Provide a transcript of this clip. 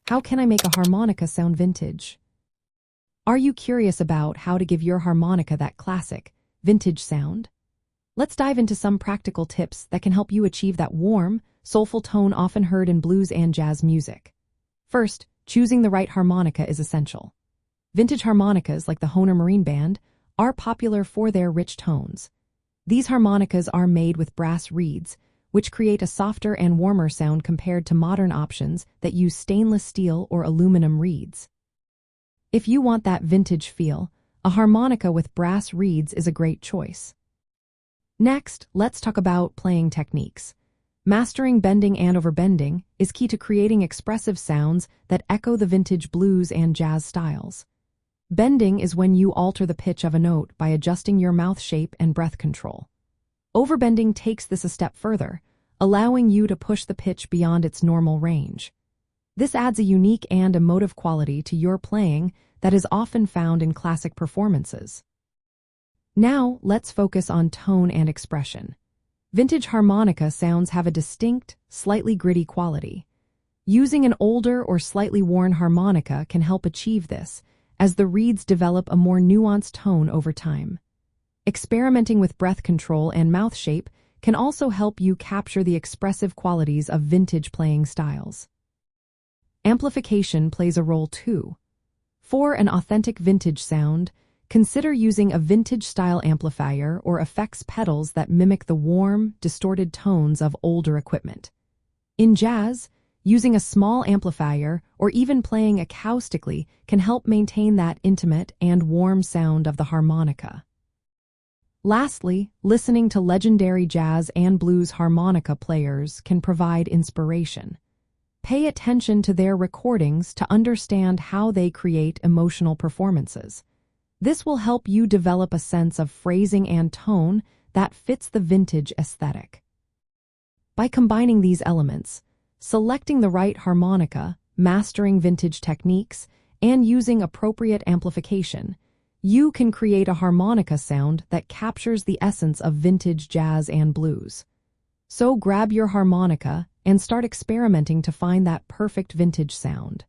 How can I make a harmonica sound vintage? Are you curious about how to give your harmonica that classic, vintage sound? Let's dive into some practical tips that can help you achieve that warm, soulful tone often heard in blues and jazz music. First, choosing the right harmonica is essential. Vintage harmonicas, like the Hohner Marine Band, are popular for their rich tones. These harmonicas are made with brass reeds, which create a softer and warmer sound compared to modern options that use stainless steel or aluminum reeds. If you want that vintage feel, a harmonica with brass reeds is a great choice. Next, let's talk about playing techniques. Mastering bending and overbending is key to creating expressive sounds that echo the vintage blues and jazz styles. Bending is when you alter the pitch of a note by adjusting your mouth shape and breath control. Overbending takes this a step further, allowing you to push the pitch beyond its normal range. This adds a unique and emotive quality to your playing that is often found in classic performances. Now, let's focus on tone and expression. Vintage harmonica sounds have a distinct, slightly gritty quality. Using an older or slightly worn harmonica can help achieve this, as the reeds develop a more nuanced tone over time. Experimenting with breath control and mouth shape can also help you capture the expressive qualities of vintage playing styles. Amplification plays a role too. For an authentic vintage sound, consider using a vintage-style amplifier or effects pedals that mimic the warm, distorted tones of older equipment. In jazz, using a small amplifier or even playing acoustically can help maintain that intimate and warm sound of the harmonica. Lastly, listening to legendary jazz and blues harmonica players can provide inspiration. Pay attention to their recordings to understand how they create emotional performances. This will help you develop a sense of phrasing and tone that fits the vintage aesthetic. By combining these elements, selecting the right harmonica, mastering vintage techniques, and using appropriate amplification, you can create a harmonica sound that captures the essence of vintage jazz and blues. So grab your harmonica and start experimenting to find that perfect vintage sound.